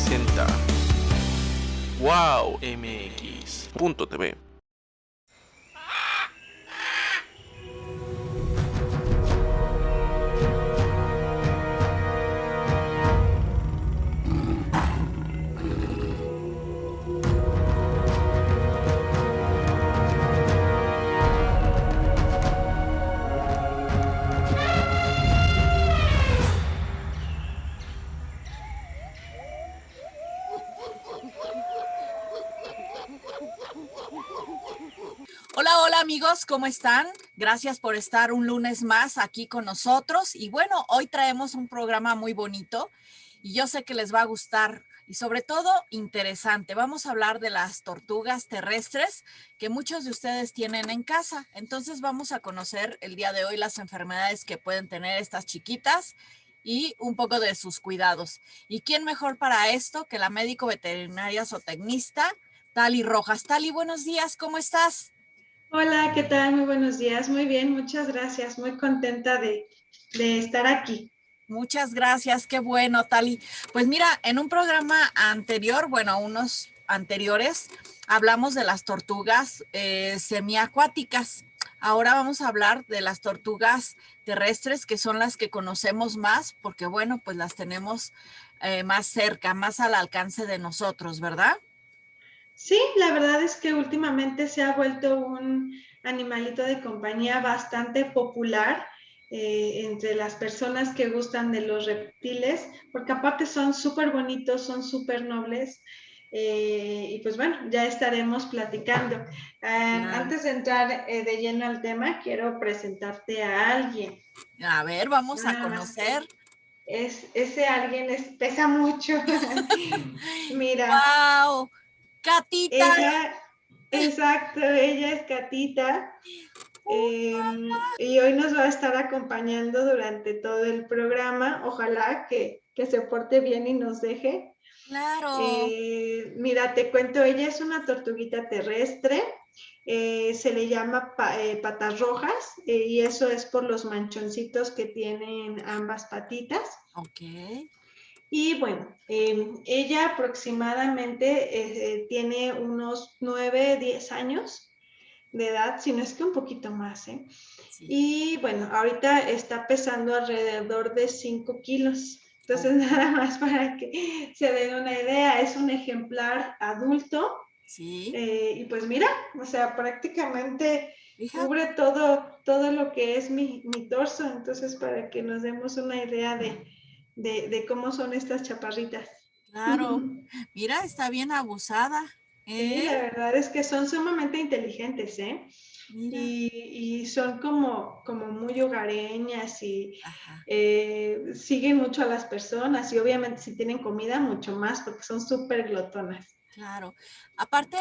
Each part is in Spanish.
presenta wowmx.tv. Hola, hola amigos, ¿cómo están? Gracias por estar un lunes más aquí con nosotros. Y bueno, hoy traemos un programa muy bonito y yo sé que les va a gustar y sobre todo interesante. Vamos a hablar de las tortugas terrestres que muchos de ustedes tienen en casa. Entonces vamos a conocer el día de hoy las enfermedades que pueden tener estas chiquitas y un poco de sus cuidados. ¿Y quién mejor para esto que la médico veterinaria zootecnista Tali Rojas? Tali, buenos días, ¿cómo estás? Hola, ¿qué tal? Muy buenos días. Muy bien, muchas gracias. Muy contenta de estar aquí. Muchas gracias, qué bueno, Tali. Pues mira, en un programa anterior, bueno, unos anteriores, hablamos de las tortugas semiacuáticas. Ahora vamos a hablar de las tortugas terrestres, que son las que conocemos más, porque bueno, pues las tenemos más cerca, más al alcance de nosotros, ¿verdad? Sí, la verdad es que últimamente se ha vuelto un animalito de compañía bastante popular entre las personas que gustan de los reptiles, porque aparte son súper bonitos, son súper nobles. Y pues bueno, ya estaremos platicando. Claro. Antes de entrar de lleno al tema, quiero presentarte a alguien. A ver, vamos a Nada más conocer. que ese alguien pesa mucho. Mira, ¡Wow! Catita. ella, exacto, ella es Catita. Y hoy nos va a estar acompañando durante todo el programa. Ojalá que se porte bien y nos deje. Claro. Mira, te cuento, ella es una tortuguita terrestre. Se le llama patas rojas y eso es por los manchoncitos que tienen ambas patitas. Ok. Y bueno, ella aproximadamente tiene unos 9, 10 años de edad, si no es que un poquito más, ¿eh? Sí. Y bueno, ahorita está pesando alrededor de 5 kilos. Entonces, Ok. nada más para que se den una idea, es un ejemplar adulto. Sí. Y pues mira, o sea, prácticamente cubre Fíjate. todo lo que es mi torso. Entonces, para que nos demos una idea de cómo son estas chaparritas. Claro. Mira, está bien abusada. Sí, ¿Eh? la verdad es que son sumamente inteligentes, ¿eh? Mira. Y son como muy hogareñas y Ajá. siguen mucho a las personas y obviamente si tienen comida mucho más porque son súper glotonas. Claro. Aparte,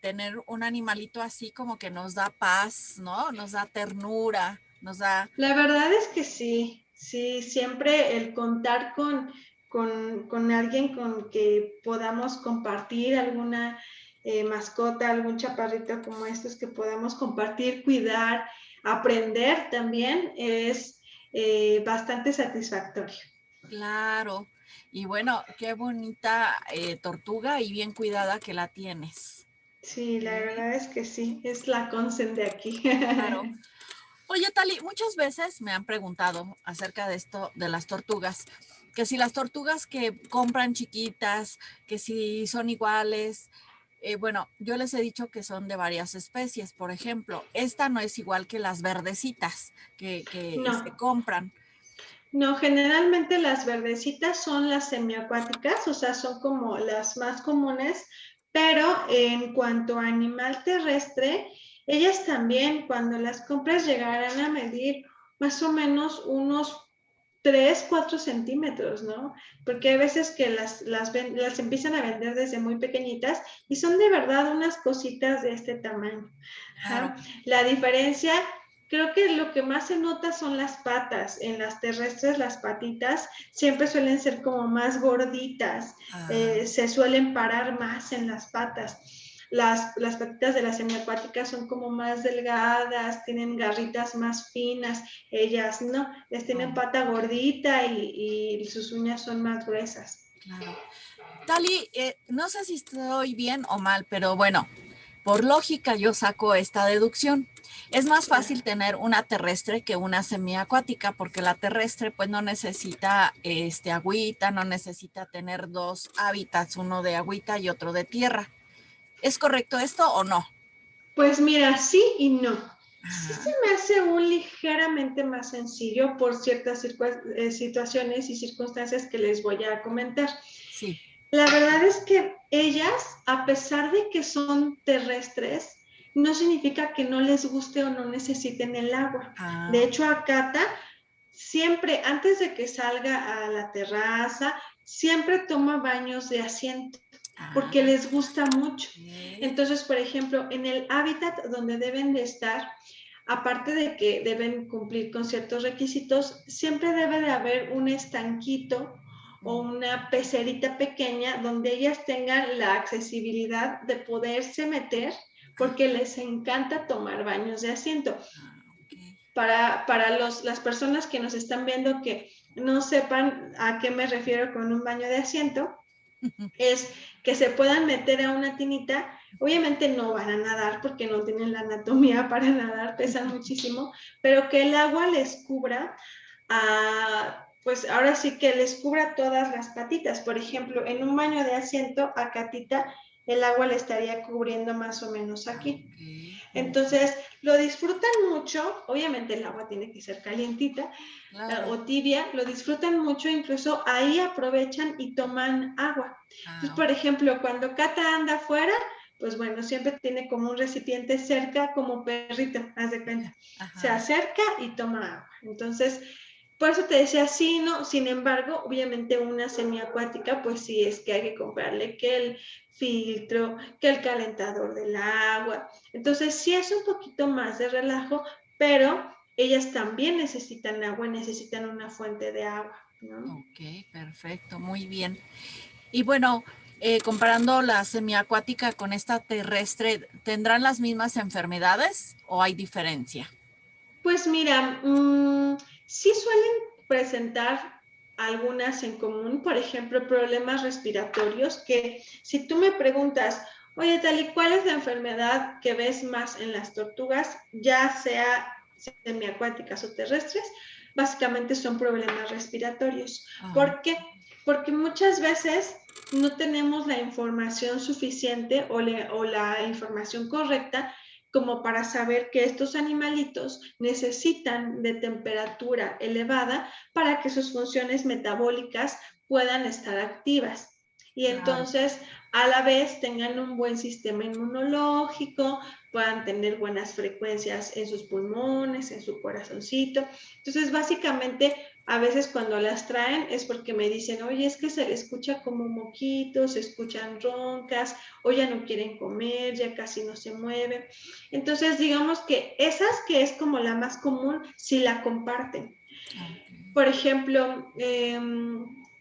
tener un animalito así como que nos da paz, ¿no? Nos da ternura, nos da. La verdad es que sí, sí, siempre el contar con alguien con que podamos compartir alguna mascota, algún chaparrito como estos que podamos compartir, cuidar, aprender también es bastante satisfactorio. Claro. Y bueno, qué bonita tortuga y bien cuidada que la tienes. Sí, la ¿Eh? verdad es que sí, es la consen de aquí. Claro. Oye, Tali, muchas veces me han preguntado acerca de esto, de las tortugas, que si las tortugas que compran chiquitas, que si son iguales. Bueno, yo les he dicho que son de varias especies. Por ejemplo, esta no es igual que las verdecitas que se No, compran. no, generalmente las verdecitas son las semiacuáticas, o sea, son como las más comunes, pero en cuanto a animal terrestre, ellas también cuando las compras llegarán a medir más o menos unos 3, 4 centímetros, ¿no? Porque hay veces que las empiezan a vender desde muy pequeñitas y son de verdad unas cositas de este tamaño. Claro. Ajá. La diferencia, creo que lo que más se nota son las patas. En las terrestres, las patitas siempre suelen ser como más gorditas, Ah, se suelen parar más en las patas. Las patitas de las semiacuáticas son como más delgadas, tienen garritas más finas, ellas no, les tienen no, pata gordita y sus uñas son más gruesas. claro. Tali, no sé si estoy bien o mal, pero bueno, por lógica yo saco esta deducción. Es más fácil tener una terrestre que una semiacuática, porque la terrestre pues no necesita agüita, no necesita tener dos hábitats, uno de agüita y otro de tierra. ¿Es correcto esto o no? Pues mira, sí y no. Sí Ajá. se me hace un ligeramente más sencillo por ciertas situaciones y circunstancias que les voy a comentar. Sí. La verdad es que ellas, a pesar de que son terrestres, no significa que no les guste o no necesiten el agua. De Ah, hecho, a Cata, siempre antes de que salga a la terraza, siempre toma baños de asiento porque ah, les gusta mucho. ok. Entonces, por ejemplo, en el hábitat donde deben de estar, aparte de que deben cumplir con ciertos requisitos, siempre debe de haber un estanquito o una pecerita pequeña donde ellas tengan la accesibilidad de poderse meter porque les encanta tomar baños de asiento. Ah, ok. Para las personas que nos están viendo que no sepan a qué me refiero con un baño de asiento, es que se puedan meter a una tinita. Obviamente no van a nadar porque no tienen la anatomía para nadar, pesan muchísimo, pero que el agua les cubra, pues ahora sí que les cubra todas las patitas. Por ejemplo, en un baño de asiento a Catita, el agua le estaría cubriendo más o menos aquí. Okay. Entonces, lo disfrutan mucho. Obviamente el agua tiene que ser calientita Claro. o tibia, lo disfrutan mucho, incluso ahí aprovechan y toman agua. Entonces, Ah, por ejemplo, cuando Cata anda afuera, pues bueno, siempre tiene como un recipiente cerca, como perrito, haz de cuenta. Se ajá. acerca y toma agua. Entonces, por eso te decía sí, no, sin embargo, obviamente una semiacuática, pues sí es que hay que comprarle que el filtro, que el calentador del agua. Entonces, sí es un poquito más de relajo, pero ellas también necesitan agua, necesitan una fuente de agua, ¿no? Ok, perfecto, muy bien. Y bueno, comparando la semiacuática con esta terrestre, ¿tendrán las mismas enfermedades o hay diferencia? Pues mira, sí suelen presentar algunas en común, por ejemplo, problemas respiratorios, que si tú me preguntas, oye, Tali, ¿cuál es la enfermedad que ves más en las tortugas, ya sea semiacuáticas o terrestres? Básicamente son problemas respiratorios. Ah, ¿Por qué? Porque muchas veces no tenemos la información suficiente o la información correcta como para saber que estos animalitos necesitan de temperatura elevada para que sus funciones metabólicas puedan estar activas. Y claro. entonces, a la vez, tengan un buen sistema inmunológico, puedan tener buenas frecuencias en sus pulmones, en su corazoncito. Entonces, básicamente, a veces cuando las traen es porque me dicen, oye, es que se le escucha como moquitos, se escuchan roncas, o ya no quieren comer, ya casi no se mueven. Entonces, digamos que esas que es como la más común, sí la comparten. Okay. Por ejemplo,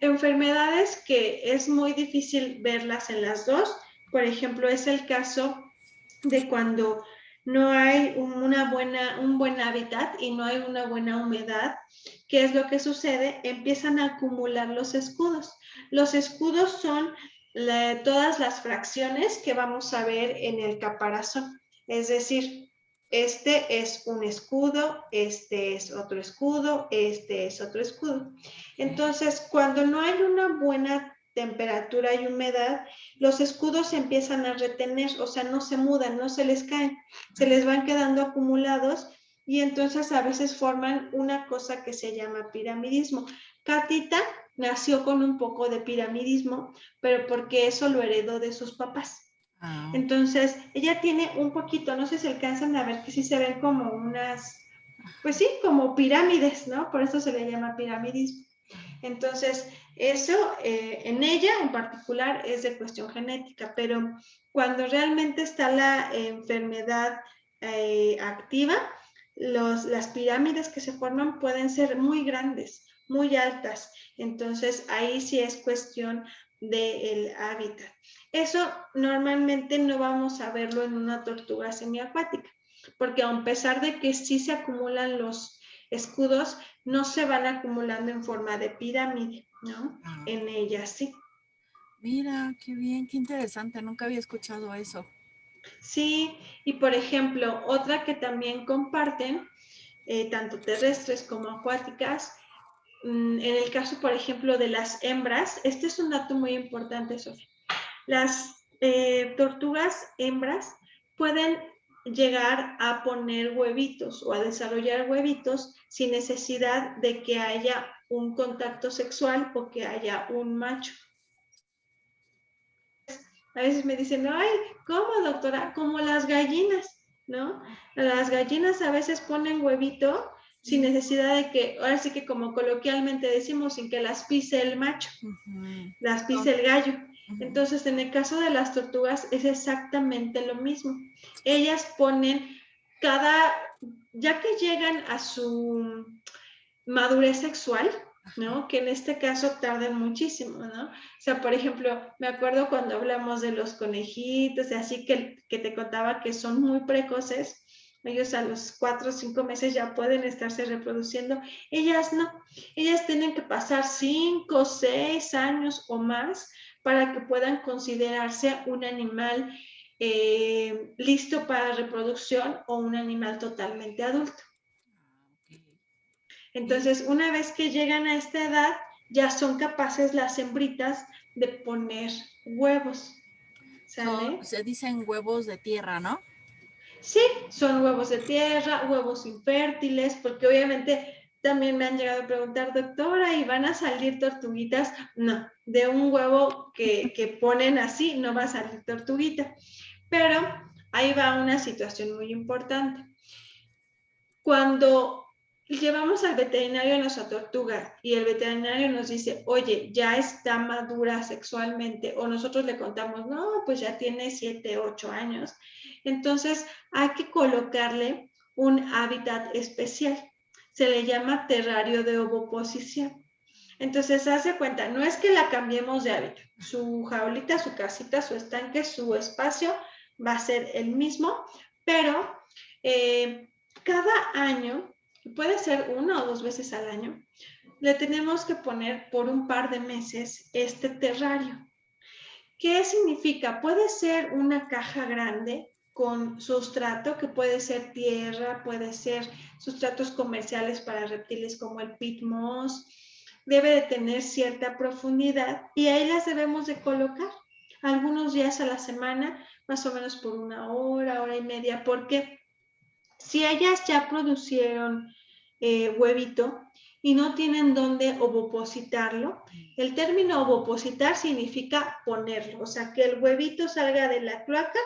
enfermedades que es muy difícil verlas en las dos. Por ejemplo, es el caso de cuando no hay un buen hábitat y no hay una buena humedad. ¿Qué es lo que sucede? Empiezan a acumular los escudos. Los escudos son todas las fracciones que vamos a ver en el caparazón. Es decir, este es un escudo, este es otro escudo, este es otro escudo. Entonces, cuando no hay una buena temperatura y humedad, los escudos se empiezan a retener, o sea, no se mudan, no se les caen, se les van quedando acumulados y entonces a veces forman una cosa que se llama piramidismo. Catita nació con un poco de piramidismo, pero porque eso lo heredó de sus papás. Ah, Entonces, ella tiene un poquito, no sé si alcanzan a ver que sí se ven como unas, pues sí, como pirámides, ¿no? Por eso se le llama piramidismo. Entonces, eso en ella en particular es de cuestión genética, pero cuando realmente está la enfermedad activa, las pirámides que se forman pueden ser muy grandes, muy altas. Entonces, ahí sí es cuestión del hábitat. Eso normalmente no vamos a verlo en una tortuga semiacuática, porque a pesar de que sí se acumulan los escudos, no se van acumulando en forma de pirámide, ¿no? ah. En ellas sí. Mira, qué bien, qué interesante. Nunca había escuchado eso. Sí, y por ejemplo, otra que también comparten, tanto terrestres como acuáticas, en el caso, por ejemplo, de las hembras, este es un dato muy importante, Sofía. Las tortugas hembras pueden llegar a poner huevitos o a desarrollar huevitos sin necesidad de que haya un contacto sexual o que haya un macho. A veces me dicen, ay, ¿cómo, doctora? Como las gallinas, ¿no? Las gallinas a veces ponen huevito sin necesidad de que, ahora sí que como coloquialmente decimos, sin que las pise el macho, las pise el gallo. Entonces, en el caso de las tortugas es exactamente lo mismo. Ellas ponen ya que llegan a su madurez sexual, ¿no? Que en este caso tardan muchísimo, ¿no? O sea, por ejemplo, me acuerdo cuando hablamos de los conejitos y así que te contaba que son muy precoces, ellos a los 4 o 5 meses ya pueden estarse reproduciendo, ellas no, ellas tienen que pasar 5, 6 años o más para que puedan considerarse un animal listo para reproducción o un animal totalmente adulto. Entonces, una vez que llegan a esta edad, ya son capaces las hembritas de poner huevos. ¿Sale? Se dicen huevos de tierra, ¿no? Sí, son huevos de tierra, huevos infértiles, porque obviamente también me han llegado a preguntar, doctora, ¿y van a salir tortuguitas? No, de un huevo que ponen así no va a salir tortuguita. Pero ahí va una situación muy importante. Cuando llevamos al veterinario a nuestra tortuga y el veterinario nos dice, oye, ya está madura sexualmente, o nosotros le contamos, no, pues ya tiene 7, 8 años, entonces hay que colocarle un hábitat especial. Se le llama terrario de ovoposición. Entonces, hace cuenta, no es que la cambiemos de hábito. Su jaulita, su casita, su estanque, su espacio va a ser el mismo, pero cada año, puede ser 1 o 2 veces al año, le tenemos que poner por un par de meses este terrario. ¿Qué significa? Puede ser una caja grande con sustrato, que puede ser tierra, puede ser sustratos comerciales para reptiles como el peat moss. Debe de tener cierta profundidad y ahí las debemos de colocar algunos días a la semana, más o menos por 1 hora, hora y media, porque si ellas ya producieron huevito y no tienen dónde ovopositarlo, el término ovopositar significa ponerlo, o sea, que el huevito salga de la cloaca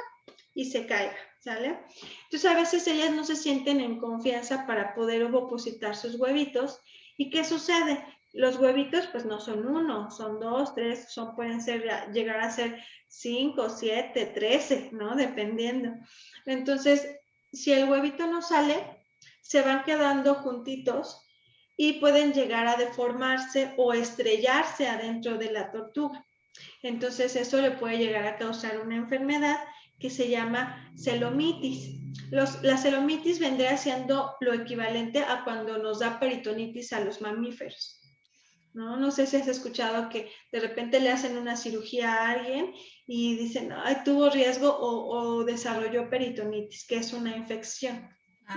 y se caiga, ¿sale? Entonces, a veces ellas no se sienten en confianza para poder ovopositar sus huevitos. ¿Y qué sucede? Los huevitos, pues no son 1, son 2, 3, pueden llegar a ser 5, 7, 13, ¿no? Dependiendo. Entonces, si el huevito no sale, se van quedando juntitos y pueden llegar a deformarse o estrellarse adentro de la tortuga. Entonces eso le puede llegar a causar una enfermedad que se llama celomitis. La celomitis vendría siendo lo equivalente a cuando nos da peritonitis a los mamíferos. No sé si has escuchado que de repente le hacen una cirugía a alguien y dicen, ay, tuvo riesgo o desarrolló peritonitis, que es una infección,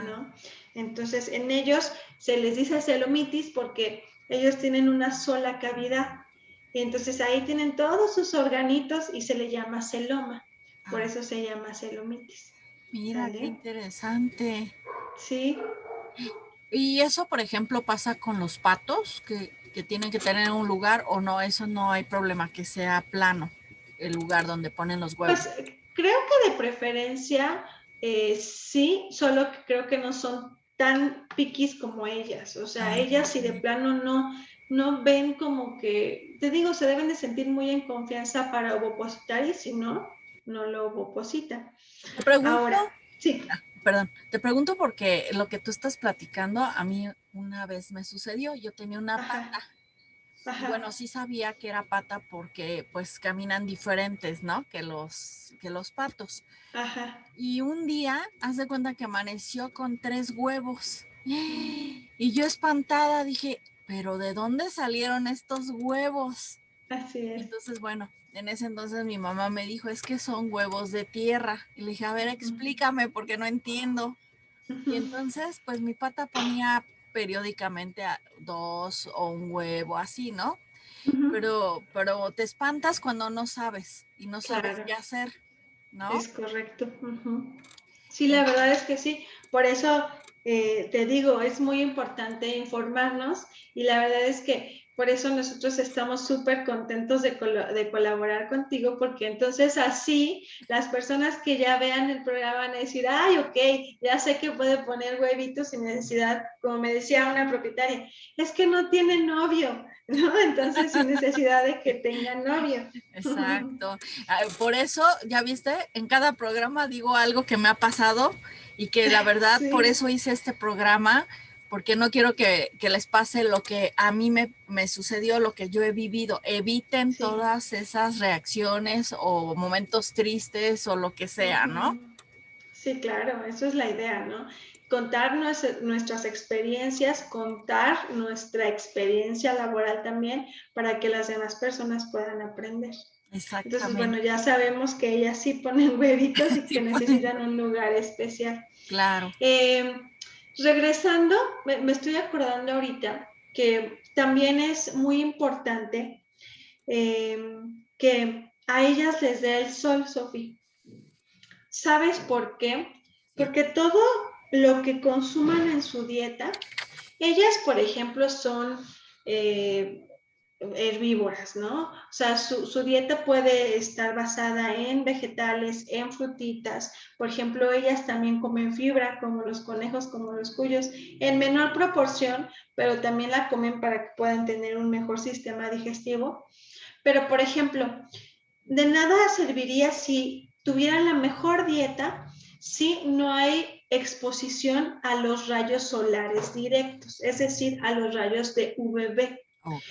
¿no? Entonces, en ellos se les dice celomitis porque ellos tienen una sola cavidad. Y entonces ahí tienen todos sus organitos y se le llama celoma. Por eso se llama celomitis. Mira, ¿Sale? qué interesante. Sí. ¿Y eso, por ejemplo, pasa con los patos que tienen que tener un lugar o no? Eso no hay problema, que sea plano el lugar donde ponen los huevos. Pues creo que de preferencia sí, solo que creo que no son tan piquis como ellas. O sea, ellas si de plano no ven como que, te digo, se deben de sentir muy en confianza para ovopositar y si no, no lo ovopositan. Te pregunto, Ahora, sí. perdón, te pregunto porque lo que tú estás platicando a mí una vez me sucedió. Yo tenía una pata. Y bueno, sí sabía que era pata porque pues caminan diferentes, ¿no? Que los patos. Ajá. Y un día, haz de cuenta que amaneció con 3 huevos. Y yo espantada dije, ¿pero de dónde salieron estos huevos? Así es. Entonces, bueno, en ese entonces mi mamá me dijo, es que son huevos de tierra. Y le dije, a ver, explícame porque no entiendo. Y entonces, pues mi pata ponía periódicamente 2 o un huevo así, ¿no? Ujú. Pero te espantas cuando no sabes y no sabes Claro, qué hacer, ¿no? es correcto. Ujú. Sí, la verdad es que sí. Por eso te digo, es muy importante informarnos y la verdad es que por eso nosotros estamos súper contentos de colaborar contigo, porque entonces así las personas que ya vean el programa van a decir, ay, ok, ya sé que puede poner huevitos sin necesidad, como me decía una propietaria, es que no tiene novio, ¿no? Entonces sin necesidad de que tenga novio. Exacto. Por eso, ya viste, en cada programa digo algo que me ha pasado y que la verdad por Sí. eso hice este programa, porque no quiero que les pase lo que a mí me sucedió, lo que yo he vivido. Eviten Sí. todas esas reacciones o momentos tristes o lo que sea, ¿no? Ujú. Sí, claro, eso es la idea, ¿no? Contar nuestras experiencias, contar nuestra experiencia laboral también para que las demás personas puedan aprender. Entonces, bueno, Exactamente. ya sabemos que ellas sí ponen huevitos y Sí, que pueden. necesitan un lugar especial. Claro. Eh, Regresando, me estoy acordando ahorita que también es muy importante eh, que a ellas les dé el sol, Sofía. ¿Sabes por qué? Sí. Porque todo lo que consuman en su dieta, ellas, por ejemplo, son eh, herbívoras, ¿no? O sea, su dieta puede estar basada en vegetales, en frutitas. Por ejemplo, ellas también comen fibra, como los conejos, como los cuyos, en menor proporción, pero también la comen para que puedan tener un mejor sistema digestivo. Pero, por ejemplo, de nada serviría si tuvieran la mejor dieta si no hay exposición a los rayos solares directos, es decir, a los rayos de UVB. Ok.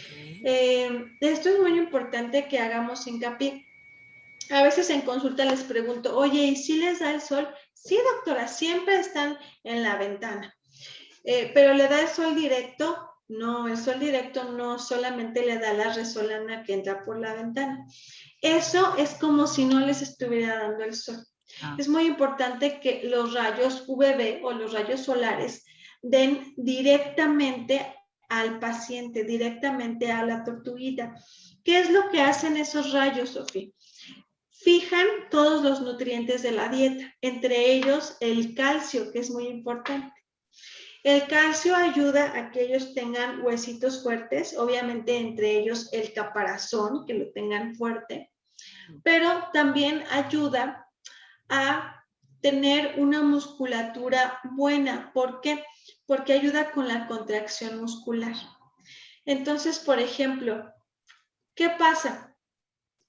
Esto es muy importante que hagamos hincapié. A veces en consulta les pregunto, oye, ¿y si les da el sol? Sí, doctora, siempre están en la ventana. Pero ¿le da el sol directo? No, el sol directo no solamente le da la resolana que entra por la ventana. Eso es como si no les estuviera dando el sol. Ah, Es muy importante que los rayos UVB o los rayos solares den directamente al paciente, directamente a la tortuguita. ¿Qué es lo que hacen esos rayos, Sofía? Fijan todos los nutrientes de la dieta, entre ellos el calcio, que es muy importante. El calcio ayuda a que ellos tengan huesitos fuertes, obviamente entre ellos el caparazón, que lo tengan fuerte, pero también ayuda a tener una musculatura buena. ¿Por qué? Porque ayuda con la contracción muscular. Entonces, por ejemplo, ¿qué pasa?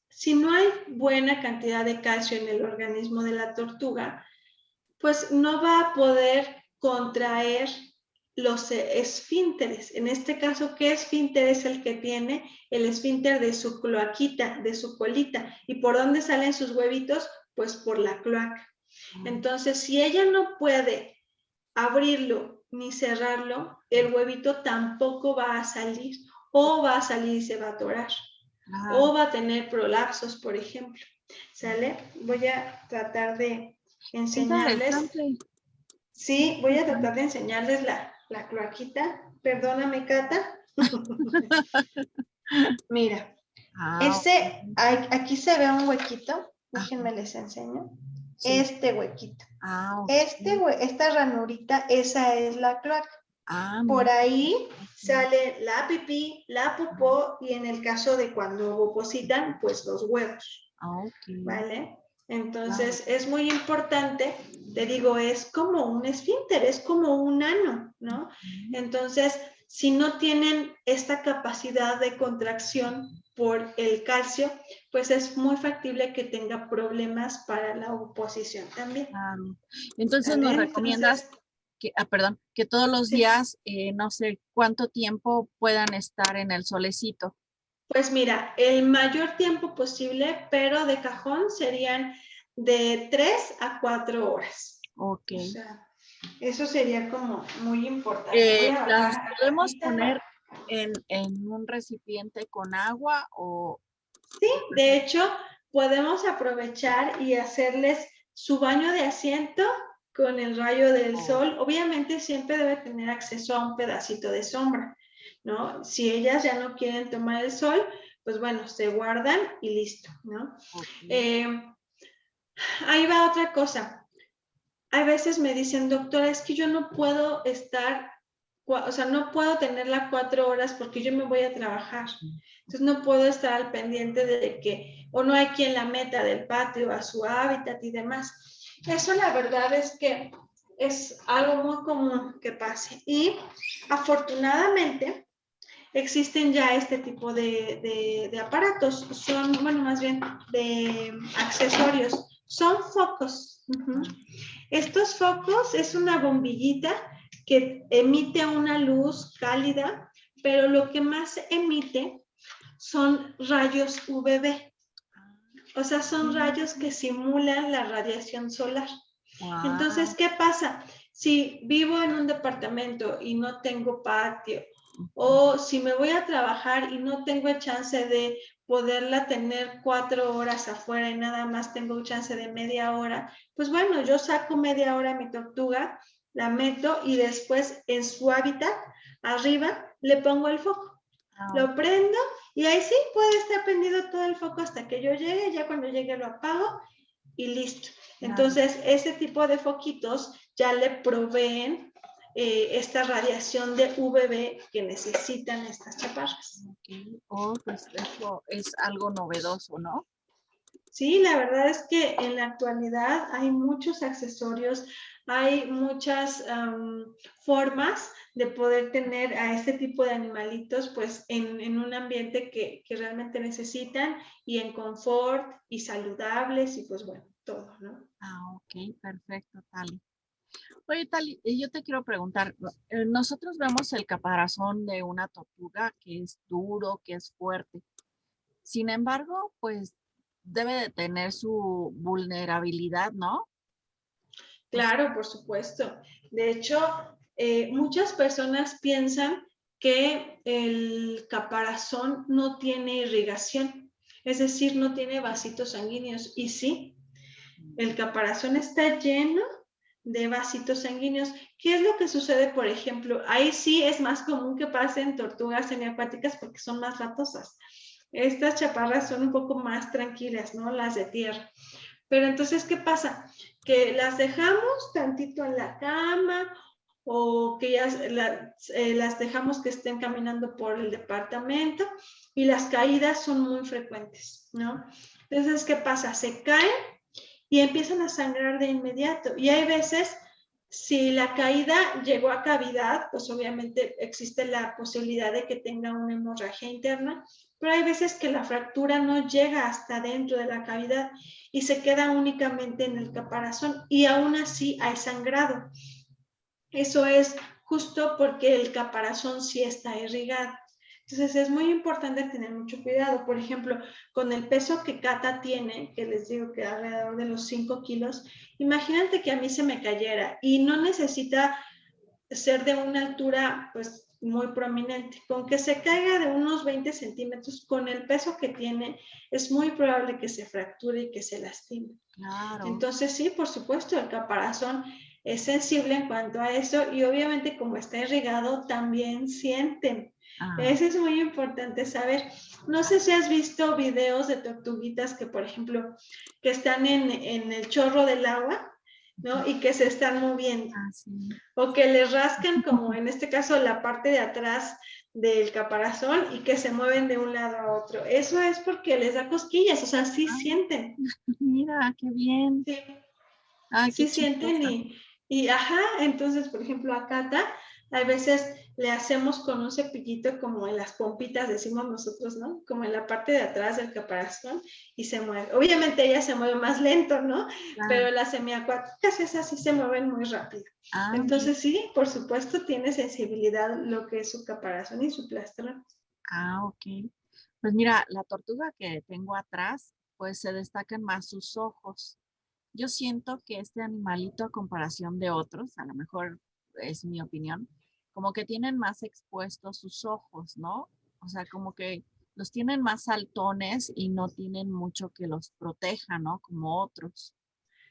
Si no hay buena cantidad de calcio en el organismo de la tortuga, pues no va a poder contraer los esfínteres. En este caso, ¿qué esfínter es el que tiene? El esfínter de su cloaquita, de su colita. ¿Y por dónde salen sus huevitos? Pues por la cloaca. Entonces, si ella no puede abrirlo ni cerrarlo, el huevito tampoco va a salir, o va a salir y se va a atorar, claro. o va a tener prolapsos, por ejemplo. ¿Sale? Voy a tratar de Qué enseñarles. interesante. Qué Sí, voy a tratar de interesante. enseñarles la cloaquita. Perdóname, Cata. Mira, Ah, ok. aquí se ve un huequito. Ajá, Déjenme les enseño. sí. Este huequito. Ah, ok. Esta ranurita, esa es la cloaca. Ah, Por mira. ahí Ok. sale la pipí, la popó y en el caso de cuando opositan, pues los huevos. Ah, ok. ¿Vale? Claro. Entonces es muy importante, te digo, es como un esfínter, es como un ano, ¿no? Ujú. Entonces, si no tienen esta capacidad de contracción por el calcio, pues es muy factible que tenga problemas para la oposición también. Claro. Entonces ¿Sale? nos recomiendas Entonces, que, perdón, que todos los sí. días, no sé cuánto tiempo puedan estar en el solecito. Pues mira, el mayor tiempo posible, pero de cajón serían de 3 a 4 horas. Ok. O sea, eso sería como muy importante. Voy a ¿Las bajar podemos tantita poner para... en un recipiente con agua o Sí, de hecho, podemos aprovechar y hacerles su baño de asiento con el rayo del sol. Obviamente siempre debe tener acceso a un pedacito de sombra, ¿no? Si ellas ya no quieren tomar el sol, pues bueno, se guardan y listo, ¿no? Okay. Ahí va otra cosa. A veces me dicen, doctora, es que yo no puedo estar, o sea, no puedo tenerla 4 horas porque yo me voy a trabajar. Entonces no puedo estar al pendiente de que, o no hay quien la meta del patio a su hábitat y demás. Eso la verdad es que es algo muy común que pase. Y afortunadamente existen ya este tipo de aparatos. Son, bueno, más bien de accesorios. Son focos. Estos focos es una bombillita que emite una luz cálida, pero lo que más emite son rayos UVB. O sea, son rayos que simulan la radiación solar. Entonces, Wow. ¿qué pasa? Si vivo en un departamento y no tengo patio, o si me voy a trabajar y no tengo chance de poderla tener 4 horas afuera y nada más tengo chance de media hora, pues bueno, yo saco media hora mi tortuga, la meto y después en su hábitat, arriba, le pongo el foco. Lo prendo y ahí sí puede estar prendido todo el foco hasta que yo llegue, ya cuando llegue lo apago y listo. Entonces, ese tipo de foquitos ya le proveen esta radiación de UVB que necesitan estas chaparras. Okay. Oh, pues eso es algo novedoso, ¿no? Sí, la verdad es que en la actualidad hay muchos accesorios, hay muchas formas de poder tener a este tipo de animalitos pues en un ambiente que realmente necesitan y en confort y saludables y pues bueno, todo, ¿no? Ah, ok, perfecto, Tali. Oye, Tali, yo te quiero preguntar, nosotros vemos el caparazón de una tortuga que es duro, que es fuerte. Sin embargo, pues debe de tener su vulnerabilidad, ¿no? Pues, Claro, por supuesto. De hecho, muchas personas piensan que el caparazón no tiene irrigación, es decir, no tiene vasitos sanguíneos. Y sí, el caparazón está lleno de vasitos sanguíneos. ¿Qué es lo que sucede, por ejemplo? Ahí sí es más común que pasen tortugas semiacuáticas porque son más latosas. Estas chaparras son un poco más tranquilas, ¿no? Las de tierra. Pero entonces, ¿qué pasa? Que las dejamos tantito en la cama o que ya las dejamos que estén caminando por el departamento y las caídas son muy frecuentes, ¿no? Entonces, ¿qué pasa? Se caen y empiezan a sangrar de inmediato. Y hay veces, si la caída llegó a cavidad, pues obviamente existe la posibilidad de que tenga una hemorragia interna, pero hay veces que la fractura no llega hasta dentro de la cavidad y se queda únicamente en el caparazón y aún así hay sangrado. Eso es justo porque el caparazón sí está irrigado. Entonces es muy importante tener mucho cuidado. Por ejemplo, con el peso que Cata tiene, que les digo que alrededor de los 5 kilos, imagínate que a mí se me cayera y no necesita ser de una altura pues muy prominente. Con que se caiga de unos 20 centímetros, con el peso que tiene, es muy probable que se fracture y que se lastime. claro. Entonces sí, por supuesto, el caparazón es sensible en cuanto a eso y obviamente como está irrigado también sienten. Ah, Eso es muy importante saber. No sé si has visto videos de tortuguitas que, por ejemplo, que están en el chorro del agua, ¿no? Y que se están moviendo. sí. O que les rascan, como en este caso, la parte de atrás del caparazón y que se mueven de un lado a otro. Eso es porque les da cosquillas, o sea, sí Ah, sienten. mira, qué bien. Sí, Ah, qué sí sienten chistosa. ajá, entonces, por ejemplo, a Cata, a veces le hacemos con un cepillito como en las pompitas, decimos nosotros, ¿no? Como en la parte de atrás del caparazón y se mueve. Obviamente ella se mueve más lento, ¿no? Claro. Pero las semiacuáticas esas sí se mueven muy rápido. Ah, mira. Entonces, sí, por supuesto, tiene sensibilidad lo que es su caparazón y su plastrón. Ah, ok. Pues mira, la tortuga que tengo atrás, pues se destacan más sus ojos. Yo siento que este animalito, a comparación de otros, a lo mejor es mi opinión, como que tienen más expuestos sus ojos, ¿no? O sea, como que los tienen más saltones y no tienen mucho que los proteja, ¿no? Como otros.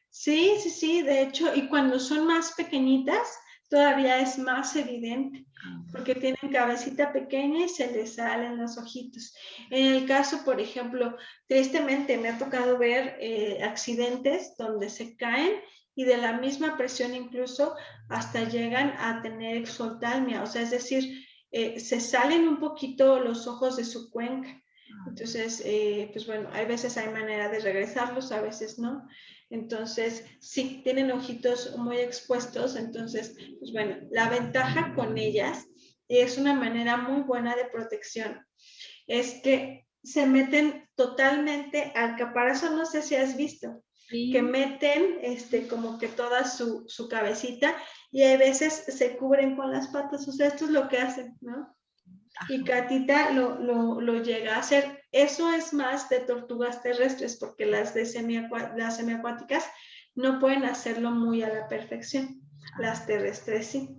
Sí, sí, sí, de hecho, y cuando son más pequeñitas, todavía es más evidente, porque tienen cabecita pequeña y se les salen los ojitos. En el caso, por ejemplo, tristemente me ha tocado ver accidentes donde se caen y de la misma presión incluso hasta llegan a tener exoftalmia, o sea, es decir, se salen un poquito los ojos de su cuenca. Entonces, pues bueno, hay veces hay manera de regresarlos, a veces no. Entonces, sí, tienen ojitos muy expuestos, entonces, pues bueno, la ventaja con ellas, y es una manera muy buena de protección, es que se meten totalmente al caparazón, no sé si has visto, Sí. que meten como que toda su cabecita y hay veces se cubren con las patas, o sea, esto es lo que hacen, ¿no? Y Catita lo llega a hacer. Eso es más de tortugas terrestres, porque las semiacuáticas no pueden hacerlo muy a la perfección. Las terrestres sí.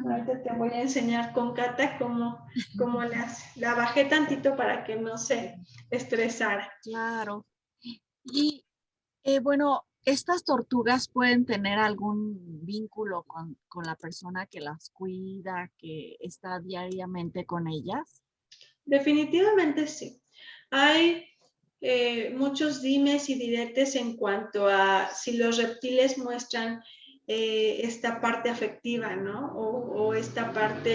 Ahorita te voy a enseñar con Cata cómo le hace. La bajé tantito para que no se estresara. Claro. Y bueno, ¿estas tortugas pueden tener algún vínculo con la persona que las cuida, que está diariamente con ellas? Definitivamente sí. Hay muchos dimes y diretes en cuanto a si los reptiles muestran esta parte afectiva, ¿no? O esta parte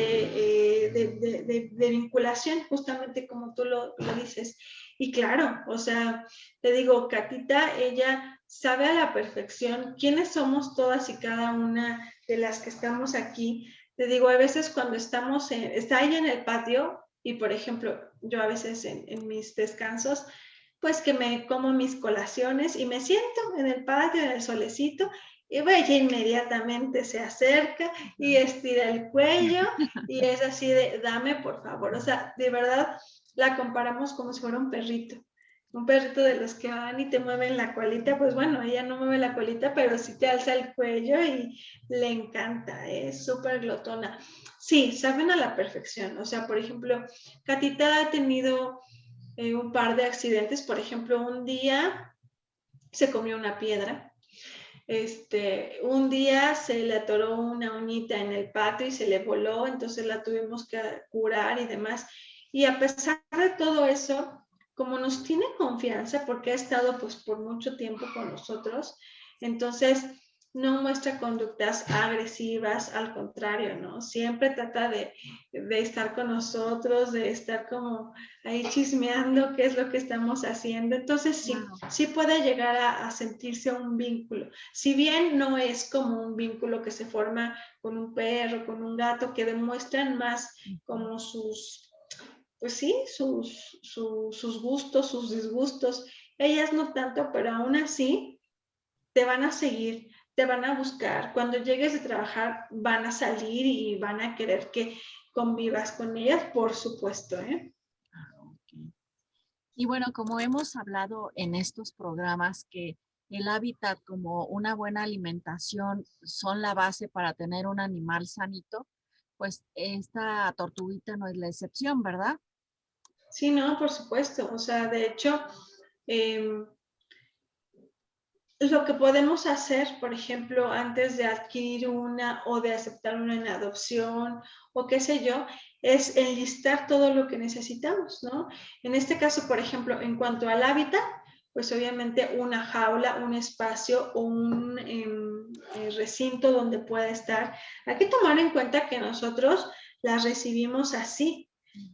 de vinculación, justamente como tú lo dices. Y claro, o sea, te digo, Catita, ella sabe a la perfección quiénes somos todas y cada una de las que estamos aquí. Te digo, a veces cuando está ella en el patio, y por ejemplo, yo a veces en mis descansos, pues que me como mis colaciones y me siento en el patio, en el solecito, y ella inmediatamente se acerca y estira el cuello y es así de, dame por favor. O sea, de verdad la comparamos como si fuera un perrito. Un perrito de los que van y te mueven la colita, pues bueno, ella no mueve la colita, pero sí te alza el cuello y le encanta, es súper glotona. Sí, saben a la perfección. O sea, por ejemplo, Catita ha tenido un par de accidentes. Por ejemplo, un día se comió una piedra. Un día se le atoró una uñita en el patio y se le voló, entonces la tuvimos que curar y demás. Y a pesar de todo eso, como nos tiene confianza, porque ha estado pues por mucho tiempo con nosotros, entonces no muestra conductas agresivas, al contrario, ¿no? Siempre trata de estar con nosotros, de estar como ahí chismeando qué es lo que estamos haciendo. Entonces sí, sí puede llegar a sentirse un vínculo. Si bien no es como un vínculo que se forma con un perro, con un gato, que demuestran más como pues sí, sus gustos, sus disgustos. Ellas no tanto, pero aún así te van a seguir, te van a buscar. Cuando llegues de trabajar van a salir y van a querer que convivas con ellas, por supuesto, ¿eh? Okay. Y bueno, como hemos hablado en estos programas que el hábitat como una buena alimentación son la base para tener un animal sanito, pues esta tortuguita no es la excepción, ¿verdad? Sí, no, por supuesto. O sea, de hecho, lo que podemos hacer, por ejemplo, antes de adquirir una o de aceptar una en adopción o qué sé yo, es enlistar todo lo que necesitamos, ¿no? En este caso, por ejemplo, en cuanto al hábitat, pues obviamente una jaula, un espacio o un recinto donde pueda estar. Hay que tomar en cuenta que nosotros las recibimos así,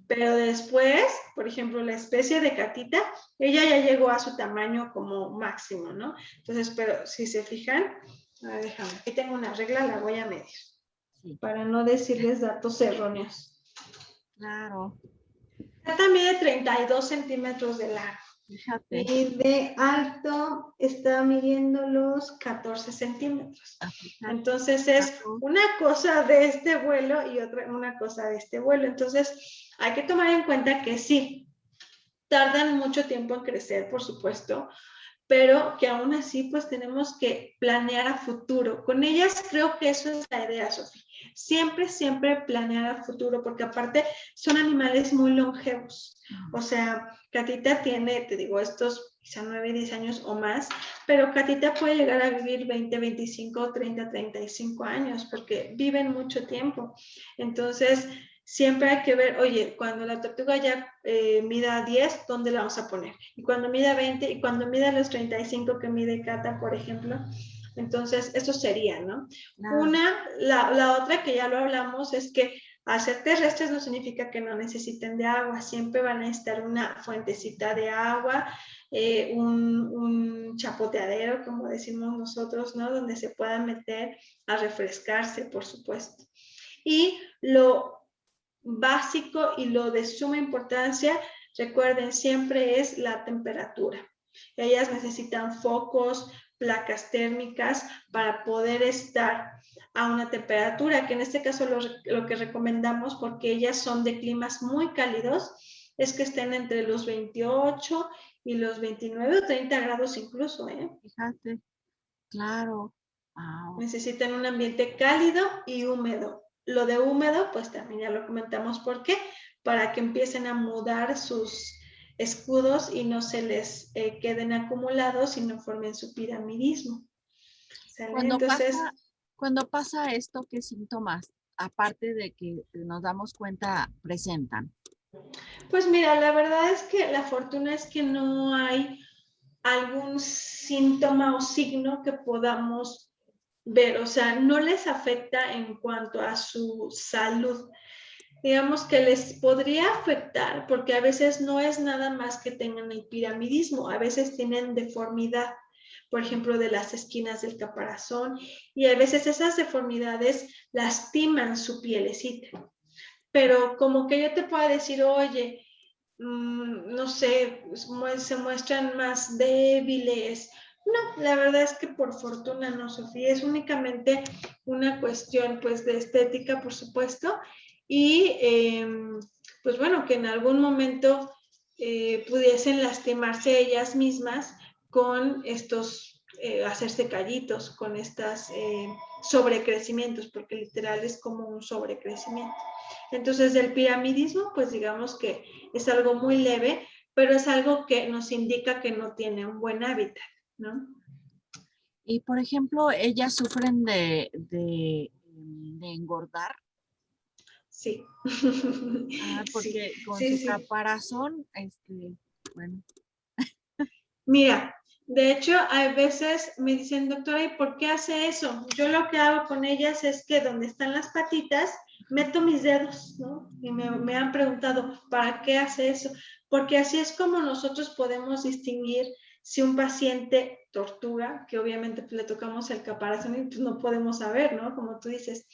pero después, por ejemplo, la especie de Catita, ella ya llegó a su tamaño como máximo, ¿no? Entonces, pero si se fijan, a ver, déjame, aquí tengo una regla, la voy a medir, sí, para no decirles datos erróneos. Claro. Cata mide 32 centímetros de largo. Fíjate. Y de alto está midiendo los 14 centímetros. Entonces es una cosa de este vuelo y otra una cosa de este vuelo. Entonces hay que tomar en cuenta que sí, tardan mucho tiempo en crecer, por supuesto, pero que aún así pues tenemos que planear a futuro. Con ellas creo que eso es la idea, Sofía. Siempre, siempre planear a futuro, porque aparte son animales muy longevos. O sea, Catita tiene, te digo, estos quizá 9, 10 años o más, pero Catita puede llegar a vivir 20, 25, 30, 35 años, porque viven mucho tiempo. Entonces, siempre hay que ver, oye, cuando la tortuga ya mida 10, ¿dónde la vamos a poner? Y cuando mida 20, y cuando mida los 35 que mide Cata, por ejemplo. Entonces, eso sería, ¿no? Claro. La otra que ya lo hablamos es que hacer terrestres no significa que no necesiten de agua, siempre van a necesitar una fuentecita de agua, un chapoteadero, como decimos nosotros, ¿no? Donde se puedan meter a refrescarse, por supuesto. Y lo básico y lo de suma importancia, recuerden, siempre es la temperatura. Ellas necesitan focos, placas térmicas para poder estar a una temperatura, que en este caso lo que recomendamos, porque ellas son de climas muy cálidos, es que estén entre los 28 y los 29 o 30 grados incluso. Fíjate, claro. Necesitan un ambiente cálido y húmedo. Lo de húmedo, pues también ya lo comentamos por qué, para que empiecen a mudar sus escudos y no se les queden acumulados y no formen su piramidismo. ¿Sale? Entonces, Cuando pasa esto, ¿qué síntomas, aparte de que nos damos cuenta, presentan? pues mira, la verdad es que la fortuna es que no hay algún síntoma o signo que podamos ver, o sea, no les afecta en cuanto a su salud. Digamos que les podría afectar porque a veces no es nada más que tengan el piramidismo, a veces tienen deformidad, por ejemplo, de las esquinas del caparazón, y a veces esas deformidades lastiman su pielecita. Pero como que yo te pueda decir, oye, no sé, se muestran más débiles. No, la verdad es que por fortuna no, Sofía, es únicamente una cuestión pues de estética, por supuesto, y pues bueno, que en algún momento pudiesen lastimarse ellas mismas con estos, hacerse callitos, con estas sobrecrecimientos, porque literal es como un sobrecrecimiento. Entonces, del piramidismo, pues digamos que es algo muy leve, pero es algo que nos indica que no tiene un buen hábitat, ¿no? Y, por ejemplo, ellas sufren de engordar. Sí. Sí, Porque con sí, su sí. caparazón, bueno. Mira, de hecho, hay veces me dicen, doctora, ¿y por qué hace eso? Yo lo que hago con ellas es que donde están las patitas, meto mis dedos, ¿no? Y me han preguntado, ¿para qué hace eso? Porque así es como nosotros podemos distinguir si un paciente tortuga, que obviamente pues, le tocamos el caparazón y pues, no podemos saber, ¿no? Como tú dices.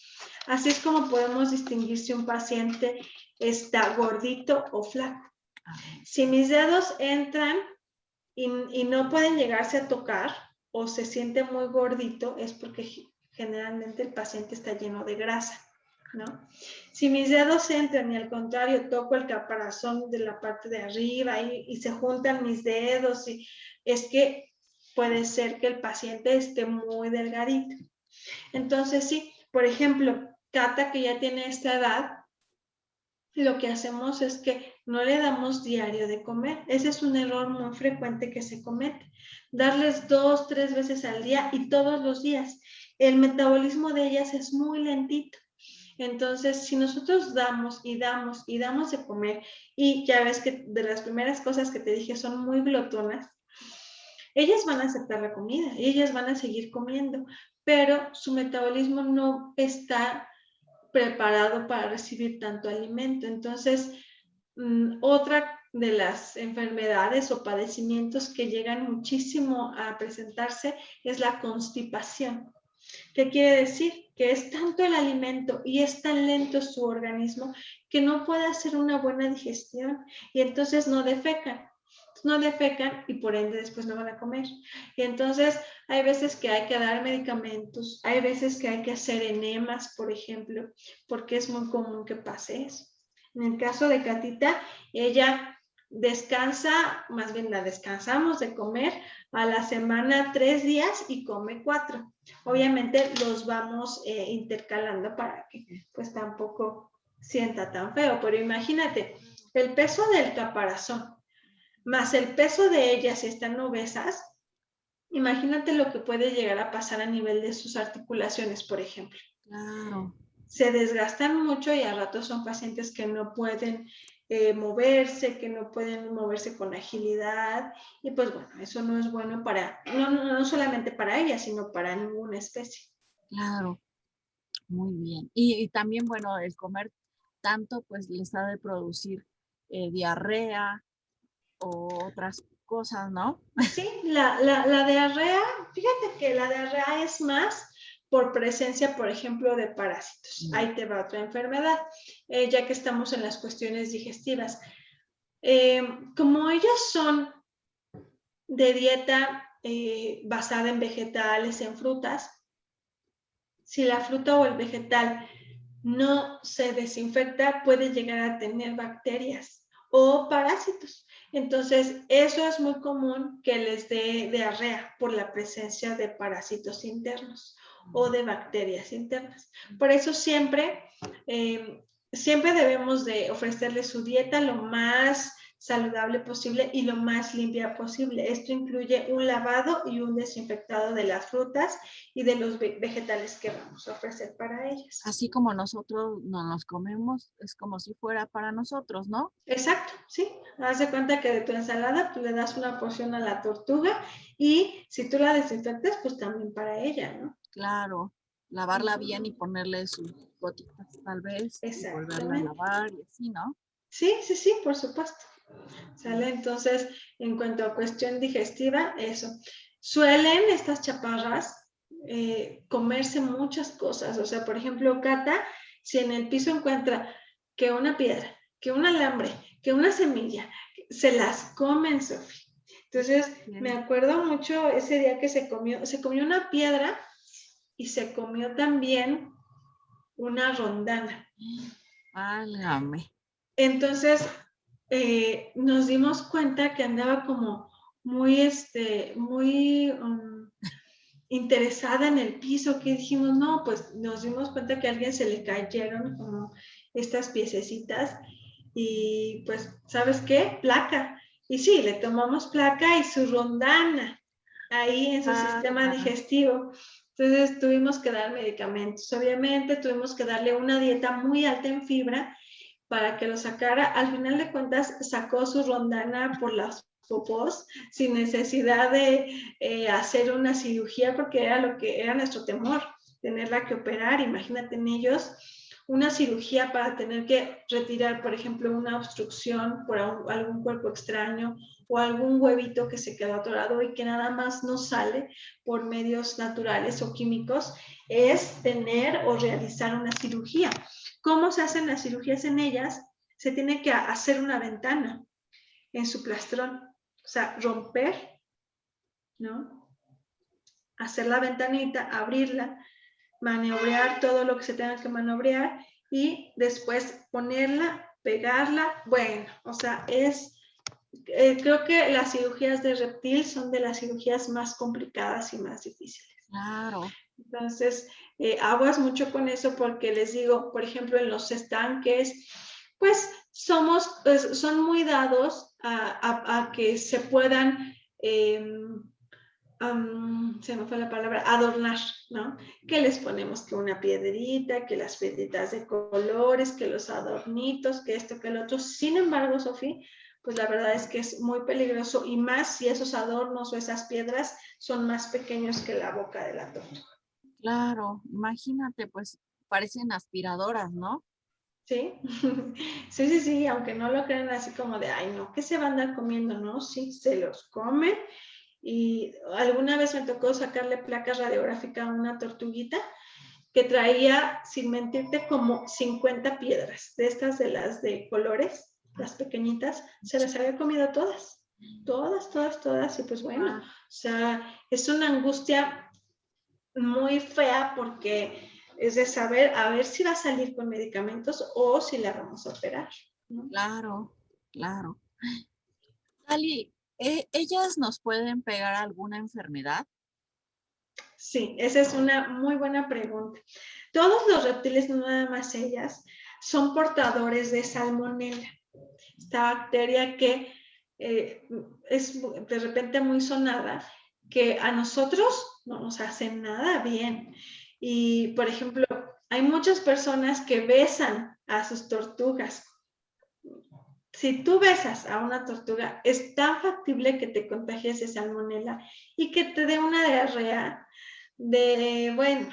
Así es como podemos distinguir si un paciente está gordito o flaco. Si mis dedos entran y no pueden llegarse a tocar o se siente muy gordito, es porque generalmente el paciente está lleno de grasa, ¿no? Si mis dedos entran y al contrario toco el caparazón de la parte de arriba y se juntan mis dedos, y es que puede ser que el paciente esté muy delgadito. Entonces, sí, por ejemplo, Cata, que ya tiene esta edad, lo que hacemos es que no le damos diario de comer. Ese es un error muy frecuente que se comete. Darles 2, 3 veces al día y todos los días. El metabolismo de ellas es muy lentito. Entonces, si nosotros damos y damos y damos de comer, y ya ves que de las primeras cosas que te dije son muy glotonas, ellas van a aceptar la comida, ellas van a seguir comiendo, pero su metabolismo no está preparado para recibir tanto alimento. Entonces, otra de las enfermedades o padecimientos que llegan muchísimo a presentarse es la constipación. ¿Qué quiere decir? Que es tanto el alimento y es tan lento su organismo que no puede hacer una buena digestión y entonces no defecan y por ende después no van a comer. Y entonces hay veces que hay que dar medicamentos, hay veces que hay que hacer enemas, por ejemplo, porque es muy común que pase eso. En el caso de Catita, ella descansa, más bien la descansamos de comer a la semana 3 días y come 4. Obviamente los vamos intercalando para que pues tampoco sienta tan feo, pero imagínate, el peso del caparazón más el peso de ellas si están obesas, imagínate lo que puede llegar a pasar a nivel de sus articulaciones, por ejemplo. Claro. Se desgastan mucho y a ratos son pacientes que no pueden moverse, que no pueden moverse con agilidad y pues bueno, eso no es bueno para, no solamente para ellas, sino para ninguna especie. Claro, muy bien. Y también, bueno, el comer tanto, pues les ha de producir diarrea o otras cosas, ¿no? Sí, la diarrea, fíjate que la diarrea es más por presencia, por ejemplo, de parásitos. Ahí te va otra enfermedad, ya que estamos en las cuestiones digestivas. Como ellos son de dieta basada en vegetales, en frutas, si la fruta o el vegetal no se desinfecta, puede llegar a tener bacterias o parásitos. Entonces, eso es muy común que les dé diarrea por la presencia de parásitos internos o de bacterias internas. Por eso siempre debemos de ofrecerles su dieta lo más saludable posible y lo más limpia posible. Esto incluye un lavado y un desinfectado de las frutas y de los vegetales que vamos a ofrecer para ellas. Así como nosotros no nos comemos, es como si fuera para nosotros, ¿no? Exacto, sí. Haz de cuenta que de tu ensalada tú le das una porción a la tortuga y si tú la desinfectas, pues también para ella, ¿no? Claro, lavarla bien y ponerle sus gotitas tal vez y volverla a lavar y así, ¿no? Sí, sí, sí, por supuesto. ¿Sale? Entonces, en cuanto a cuestión digestiva, eso. Suelen estas chaparras comerse muchas cosas. O sea, por ejemplo, Cata, si en el piso encuentra que una piedra, que un alambre, que una semilla, se las comen, Sofía. Entonces, me acuerdo mucho ese día que se comió una piedra y se comió también una rondana. Válgame. Entonces, nos dimos cuenta que andaba como muy, muy interesada en el piso, que dijimos, no, pues nos dimos cuenta que a alguien se le cayeron como estas piececitas y pues, ¿sabes qué? Placa. Y sí, le tomamos placa y su rondana ahí en su sistema digestivo. Entonces tuvimos que dar medicamentos. Obviamente tuvimos que darle una dieta muy alta en fibra para que lo sacara. Al final de cuentas, sacó su rondana por las popós sin necesidad de hacer una cirugía porque era lo que era nuestro temor, tenerla que operar. Imagínate en ellos una cirugía para tener que retirar, por ejemplo, una obstrucción por algún cuerpo extraño o algún huevito que se quedó atorado y que nada más no sale por medios naturales o químicos, es tener o realizar una cirugía. ¿Cómo se hacen las cirugías en ellas? Se tiene que hacer una ventana en su plastrón, o sea, romper, ¿no? Hacer la ventanita, abrirla, maniobrar todo lo que se tenga que maniobrar y después ponerla, pegarla. Bueno, o sea, creo que las cirugías de reptil son de las cirugías más complicadas y más difíciles. Claro. Entonces, aguas mucho con eso porque les digo, por ejemplo, en los estanques, pues son muy dados a que se puedan, se me fue la palabra, adornar, ¿no? Que les ponemos que una piedrita, que las piedritas de colores, que los adornitos, que esto, que el otro. Sin embargo, Sofía, pues la verdad es que es muy peligroso y más si esos adornos o esas piedras son más pequeños que la boca de la tortuga. Claro, imagínate, pues parecen aspiradoras, ¿no? Sí, sí, sí, aunque no lo crean así como de, ay, no, ¿qué se va a andar comiendo? No, sí, se los comen. Y alguna vez me tocó sacarle placa radiográfica a una tortuguita que traía, sin mentirte, como 50 piedras, de estas de las de colores, las pequeñitas, se las había comido todas, y pues bueno, o sea, es una angustia muy fea porque es de saber a ver si va a salir con medicamentos o si la vamos a operar, ¿no? Claro, claro. Ali, ¿ellas nos pueden pegar alguna enfermedad? Sí, esa es una muy buena pregunta. Todos los reptiles, no nada más ellas, son portadores de salmonela, esta bacteria que es de repente muy sonada, que a nosotros no nos hace nada bien. Y, por ejemplo, hay muchas personas que besan a sus tortugas. Si tú besas a una tortuga, es tan factible que te contagies de salmonela y que te dé una diarrea de, bueno,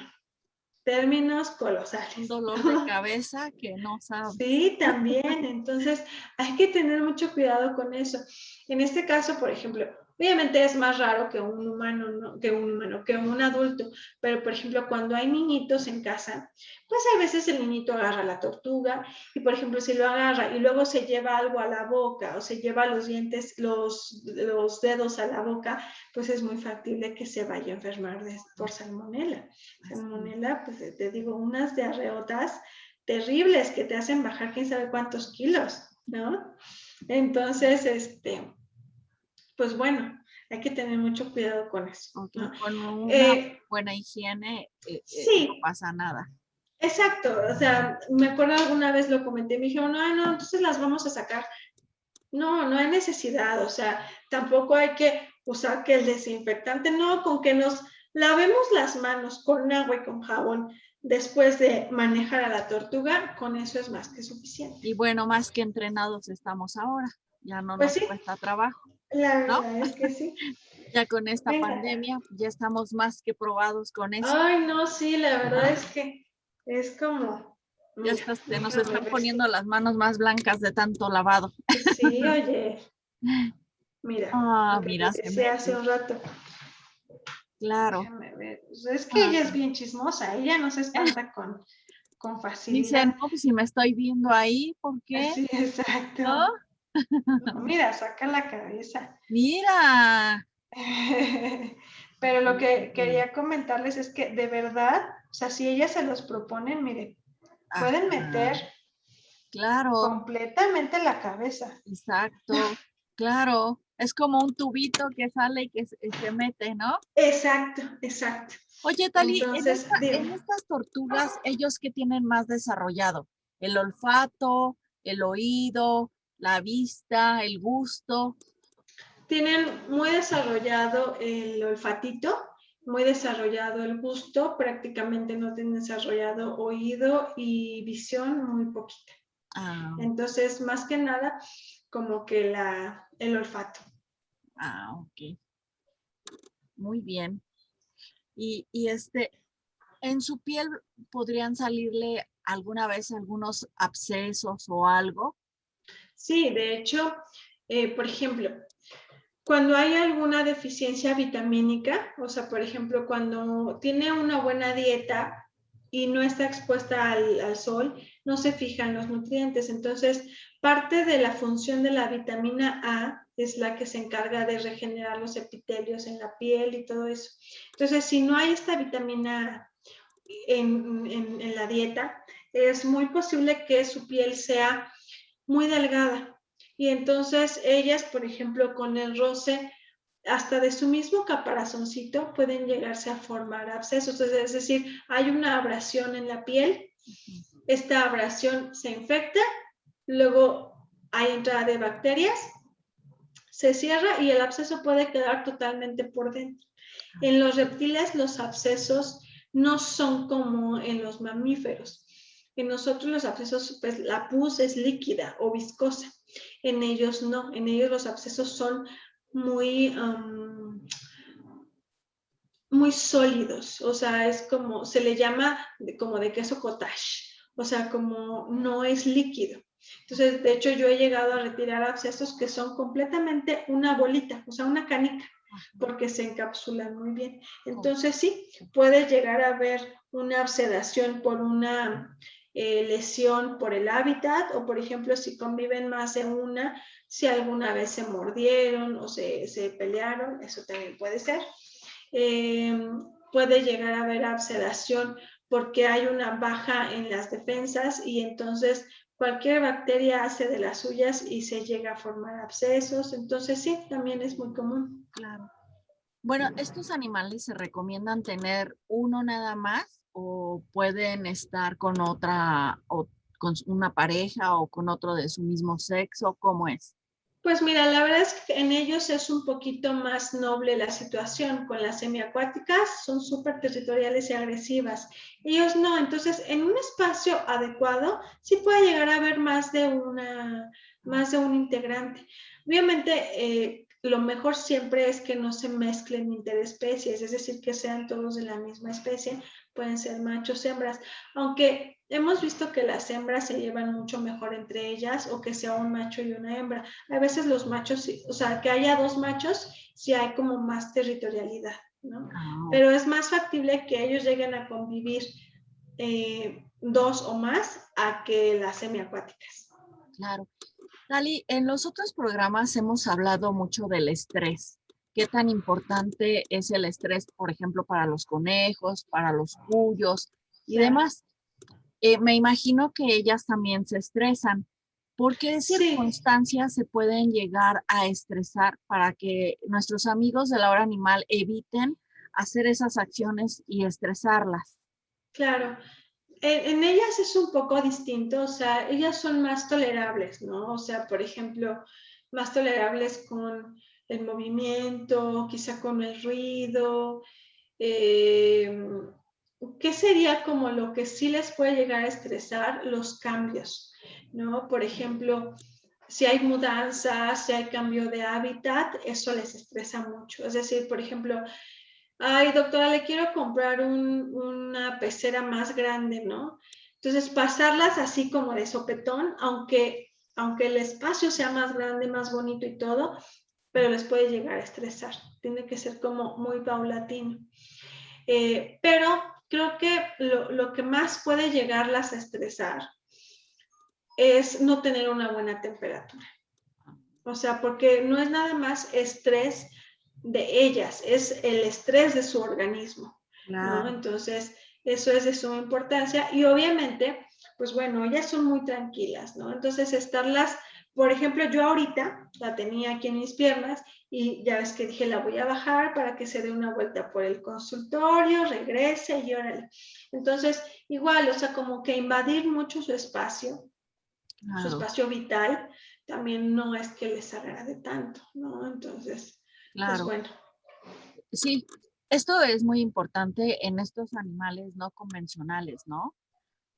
términos Un colosales. dolor de cabeza que no sabe. Sí, también. Entonces, hay que tener mucho cuidado con eso. En este caso, por ejemplo, obviamente es más raro que un humano, ¿no? Que un adulto, pero por ejemplo, cuando hay niñitos en casa, pues a veces el niñito agarra la tortuga y, por ejemplo, si lo agarra y luego se lleva algo a la boca o se lleva los dientes, los dedos a la boca, pues es muy factible que se vaya a enfermar por salmonela. Salmonela, pues te digo, unas diarreotas terribles que te hacen bajar quién sabe cuántos kilos, ¿no? Entonces, pues bueno, hay que tener mucho cuidado con eso, Ok, ¿no? con una buena higiene no Sí, pasa nada. exacto. O sea, me acuerdo alguna vez lo comenté, me dijeron, no, entonces las vamos a sacar. No, no hay necesidad, o sea, tampoco hay que usar que el desinfectante, no, con que nos lavemos las manos con agua y con jabón después de manejar a la tortuga, con eso es más que suficiente. Y bueno, más que entrenados estamos ahora. Ya no Pues nos sí, cuesta trabajo, la ¿no? verdad es que sí. Ya con esta Venga. pandemia ya estamos más que probados con eso, Ay, no, sí, la verdad ¿no? es que es como, Ya mira, hasta se nos déjame están ver poniendo si. las manos más blancas de tanto lavado. Sí, oye, mira, Ah, lo que mira, te se decía hace mete. un rato. Claro. Déjame ver. Es que Ah, ella es bien chismosa, ella no se espanta con dice, facilidad. no, pues si me estoy viendo ahí, ¿por qué? Sí, exacto. ¿No? No, mira, saca la cabeza. Mira. Pero lo que Mm, quería comentarles es que de verdad, o sea, si ellas se los proponen, mire, pueden ajá, meter claro, completamente la cabeza. exacto, claro. Es como un tubito que sale y que se mete, ¿no? Exacto, exacto. Oye, Tali, Entonces, en dime, estas tortugas, ¿ellos qué tienen más desarrollado? ¿El olfato, el oído, la vista, el gusto? tienen muy desarrollado el olfatito, muy desarrollado el gusto, prácticamente no tienen desarrollado oído y visión muy poquita. Ah, Entonces, más que nada, como que el olfato. ok, muy bien. Y en su piel podrían salirle alguna vez algunos abscesos o algo. Sí, de hecho, por ejemplo, cuando hay alguna deficiencia vitamínica, o sea, por ejemplo, cuando tiene una buena dieta y no está expuesta al sol, no se fijan los nutrientes. Entonces, parte de la función de la vitamina A es la que se encarga de regenerar los epitelios en la piel y todo eso. Entonces, si no hay esta vitamina A en la dieta, es muy posible que su piel sea muy delgada. Y entonces ellas, por ejemplo, con el roce, hasta de su mismo caparazoncito pueden llegarse a formar abscesos. Es decir, hay una abrasión en la piel, esta abrasión se infecta, luego hay entrada de bacterias, se cierra y el absceso puede quedar totalmente por dentro. En los reptiles los abscesos no son como en los mamíferos. En nosotros los abscesos, pues la pus es líquida o viscosa. En ellos no, en ellos los abscesos son muy, muy sólidos, o sea, es como, se le llama como de queso cottage, o sea, como no es líquido. Entonces, de hecho, yo he llegado a retirar abscesos que son completamente una bolita, o sea, una canica, porque se encapsulan muy bien. Entonces, sí, puede llegar a haber una abscedación por una lesión por el hábitat, o por ejemplo, si conviven más de una, si alguna vez se mordieron o se pelearon, eso también puede ser. Puede llegar a haber abscedación porque hay una baja en las defensas y entonces cualquier bacteria hace de las suyas y se llega a formar abscesos. Entonces sí, también es muy común. Claro. Bueno, ¿estos animales se recomiendan tener uno nada más o pueden estar con otra o con una pareja o con otro de su mismo sexo? ¿Cómo es? Pues mira, la verdad es que en ellos es un poquito más noble la situación. Con las semiacuáticas son súper territoriales y agresivas. Ellos no, entonces en un espacio adecuado sí puede llegar a haber más de un integrante. Obviamente, lo mejor siempre es que no se mezclen interespecies, es decir, que sean todos de la misma especie, pueden ser machos, hembras, aunque hemos visto que las hembras se llevan mucho mejor entre ellas o que sea un macho y una hembra. A veces los machos, o sea, que haya dos machos, sí hay como más territorialidad, ¿no? Pero es más factible que ellos lleguen a convivir dos o más a que las semiacuáticas. Claro. Dali, en los otros programas hemos hablado mucho del estrés. ¿Qué tan importante es el estrés, por ejemplo, para los conejos, para los cuyos y demás? Me imagino que ellas también se estresan. ¿Por qué Sí. circunstancias se pueden llegar a estresar para que nuestros amigos de la hora animal eviten hacer esas acciones y estresarlas? Claro. En ellas es un poco distinto, o sea, ellas son más tolerables, ¿no? O sea, por ejemplo, más tolerables con el movimiento, quizá con el ruido. ¿Qué sería como lo que sí les puede llegar a estresar? Los cambios, ¿no? Por ejemplo, si hay mudanzas, si hay cambio de hábitat, eso les estresa mucho. Es decir, por ejemplo, ay, doctora, le quiero comprar una pecera más grande, ¿no? Entonces, pasarlas así como de sopetón, aunque el espacio sea más grande, más bonito y todo, pero les puede llegar a estresar. Tiene que ser como muy paulatino. Pero creo que lo que más puede llegarlas a estresar es no tener una buena temperatura. O sea, porque no es nada más estrés de ellas, es el estrés de su organismo, ¿no? Claro. Entonces, eso es de suma importancia y obviamente, pues bueno, ellas son muy tranquilas, ¿no? Entonces, estarlas, por ejemplo, yo ahorita la tenía aquí en mis piernas y ya ves que dije, la voy a bajar para que se dé una vuelta por el consultorio, regrese y órale. Entonces, igual, o sea, como que invadir mucho su espacio vital, también no es que les agrade tanto, ¿no? Entonces, pues Claro. bueno. Sí, esto es muy importante en estos animales no convencionales, ¿no?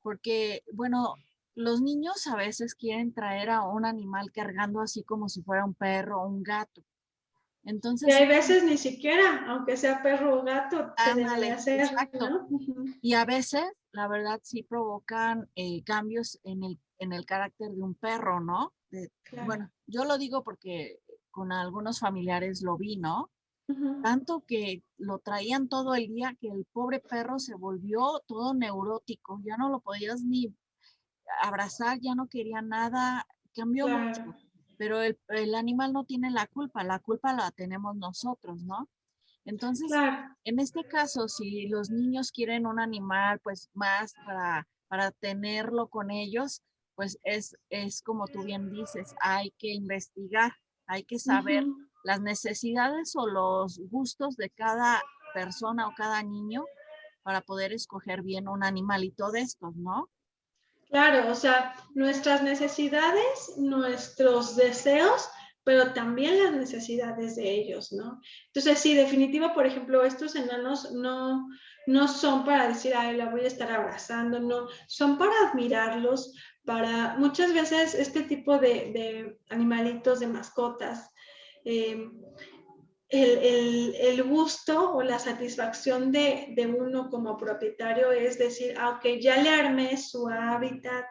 Porque, bueno, los niños a veces quieren traer a un animal cargando así como si fuera un perro o un gato. Y Entonces, hay veces ni siquiera, aunque sea perro o gato, se debe de ándale, hacer, exacto. ¿no? Y a veces, la verdad, sí provocan cambios en el carácter de un perro, ¿no? Claro. Bueno, yo lo digo porque con algunos familiares lo vi, ¿no? Uh-huh. Tanto que lo traían todo el día que el pobre perro se volvió todo neurótico, ya no lo podías ni abrazar, ya no quería nada, cambió mucho. Claro. Pero el animal no tiene la culpa la tenemos nosotros, ¿no? Entonces, Claro. en este caso, si los niños quieren un animal, pues más para tenerlo con ellos, pues es como tú bien dices, hay que investigar, hay que saber Uh-huh. las necesidades o los gustos de cada persona o cada niño para poder escoger bien un animalito de estos, ¿no? Claro, o sea, nuestras necesidades, nuestros deseos, pero también las necesidades de ellos, ¿no? Entonces, sí, definitivo, por ejemplo, estos enanos no son para decir, ay, la voy a estar abrazando, no, son para admirarlos, para muchas veces este tipo de animalitos, de mascotas, eh, el gusto o la satisfacción de uno como propietario es decir, ah, ok, ya le armé su hábitat,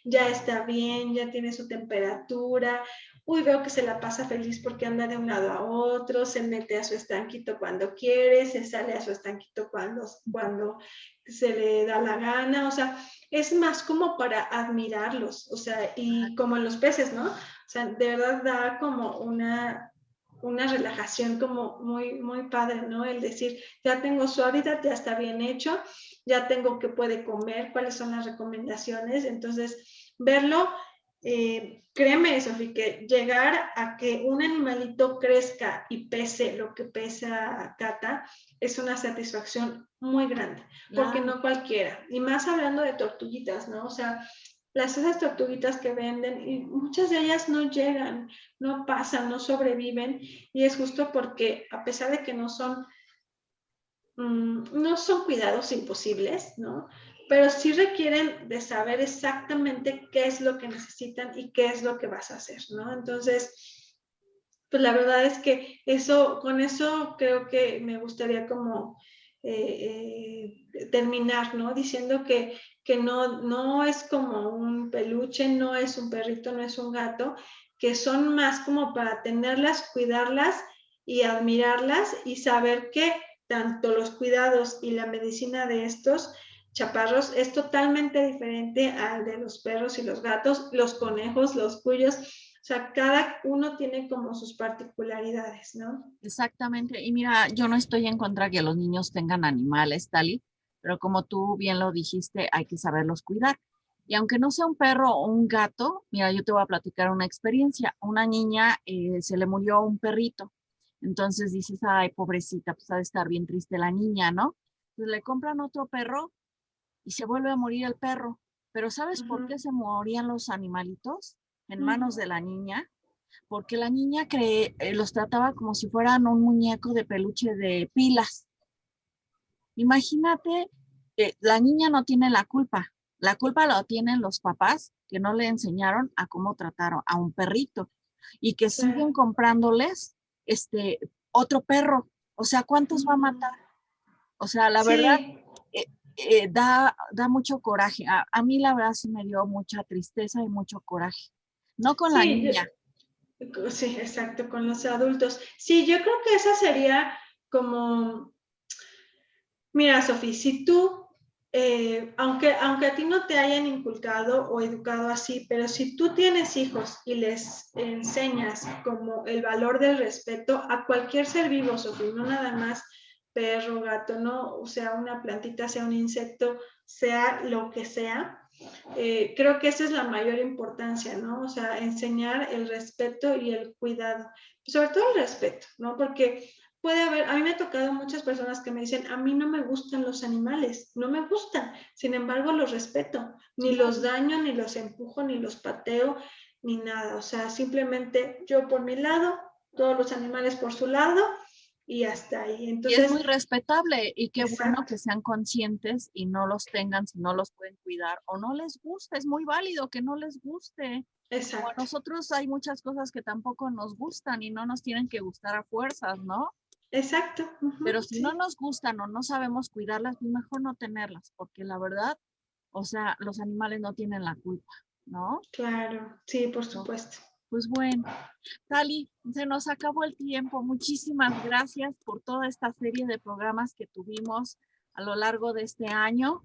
ya está bien, ya tiene su temperatura, uy, veo que se la pasa feliz porque anda de un lado a otro, se mete a su estanquito cuando quiere, se sale a su estanquito cuando se le da la gana, o sea, es más como para admirarlos, o sea, y como en los peces, ¿no? O sea, de verdad da como una relajación como muy, muy padre, ¿no? El decir, ya tengo su hábitat, ya está bien hecho, ya tengo que puede comer, cuáles son las recomendaciones, entonces, verlo, créeme, Sofi, que llegar a que un animalito crezca y pese lo que pesa Cata es una satisfacción muy grande, porque no cualquiera, y más hablando de tortuguitas, ¿no? O sea, esas tortuguitas que venden, y muchas de ellas no llegan, no pasan, no sobreviven, y es justo porque a pesar de que no son cuidados imposibles, ¿no? Pero sí requieren de saber exactamente qué es lo que necesitan y qué es lo que vas a hacer, ¿no? Entonces, pues la verdad es que con eso creo que me gustaría como terminar, ¿no? Diciendo que no es como un peluche, no es un perrito, no es un gato, que son más como para tenerlas, cuidarlas y admirarlas y saber que tanto los cuidados y la medicina de estos chaparros es totalmente diferente al de los perros y los gatos, los conejos, los cuyos. O sea, cada uno tiene como sus particularidades, ¿no? Exactamente. Y mira, yo no estoy en contra que los niños tengan animales, Tali, pero como tú bien lo dijiste, hay que saberlos cuidar. Y aunque no sea un perro o un gato, mira, yo te voy a platicar una experiencia. Una niña se le murió un perrito. Entonces dices, ay, pobrecita, pues ha de estar bien triste la niña, ¿no? Entonces le compran otro perro y se vuelve a morir el perro. Pero ¿sabes por qué se morían los animalitos en manos de la niña? Porque la niña los trataba como si fueran un muñeco de peluche de pilas. Imagínate que la niña no tiene la culpa la tienen los papás que no le enseñaron a cómo tratar a un perrito y que siguen comprándoles otro perro. O sea, ¿cuántos va a matar? O sea, la verdad, da mucho coraje. A mí la verdad sí me dio mucha tristeza y mucho coraje. No con la niña. Sí, exacto, con los adultos. Sí, yo creo que esa sería como, mira, Sofía, si tú, aunque a ti no te hayan inculcado o educado así, pero si tú tienes hijos y les enseñas como el valor del respeto a cualquier ser vivo, Sofía, no nada más perro, gato, no, o sea, una plantita, sea un insecto, sea lo que sea, creo que esa es la mayor importancia, ¿no? O sea, enseñar el respeto y el cuidado, sobre todo el respeto, ¿no? Porque puede haber, a mí me ha tocado muchas personas que me dicen, a mí no me gustan los animales, no me gustan, sin embargo los respeto, ni los daño, ni los empujo, ni los pateo, ni nada, o sea, simplemente yo por mi lado, todos los animales por su lado, y hasta ahí. Entonces, y es muy respetable y qué exacto. bueno que sean conscientes y no los tengan si no los pueden cuidar o no les gusta. Es muy válido que no les guste. Exacto. Como a nosotros hay muchas cosas que tampoco nos gustan y no nos tienen que gustar a fuerzas, ¿no? Exacto. Pero si no nos gustan o no sabemos cuidarlas, pues mejor no tenerlas, porque la verdad, o sea, los animales no tienen la culpa, ¿no? Claro, sí, por supuesto. Pues bueno, Tali, se nos acabó el tiempo. Muchísimas gracias por toda esta serie de programas que tuvimos a lo largo de este año.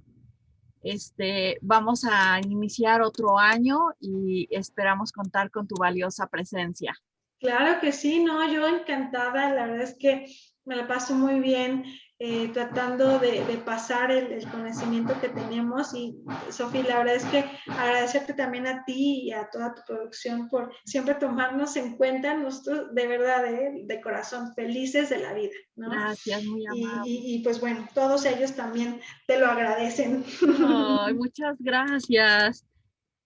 Vamos a iniciar otro año y esperamos contar con tu valiosa presencia. Claro que sí, no, yo encantada, la verdad es que me la paso muy bien tratando de pasar el conocimiento que tenemos y Sofía, la verdad es que agradecerte también a ti y a toda tu producción por siempre tomarnos en cuenta, nosotros de verdad, de corazón, felices de la vida, ¿no? Gracias, muy amable. Y pues bueno, todos ellos también te lo agradecen. Ay, muchas gracias.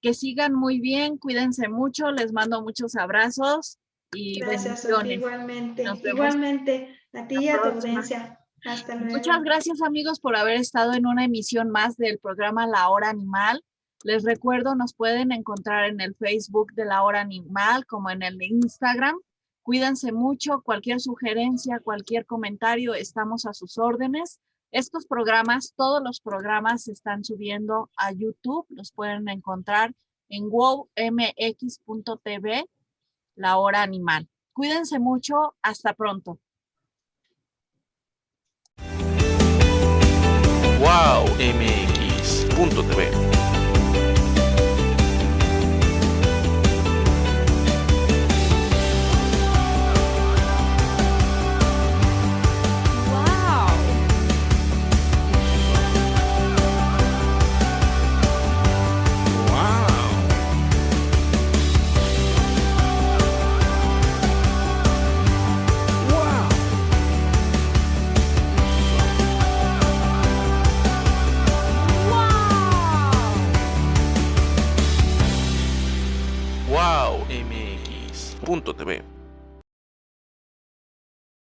Que sigan muy bien, cuídense mucho, les mando muchos abrazos y Gracias, Sofía, bendiciones. igualmente. Nos vemos Igualmente, a ti y a tu audiencia. Hasta luego. Muchas gracias, amigos, por haber estado en una emisión más del programa La Hora Animal. Les recuerdo, nos pueden encontrar en el Facebook de La Hora Animal, como en el Instagram. Cuídense mucho, cualquier sugerencia, cualquier comentario, estamos a sus órdenes. Estos programas, todos los programas se están subiendo a YouTube, los pueden encontrar en wowmx.tv, La Hora Animal. Cuídense mucho, hasta pronto. wowmx.tv mx.tv.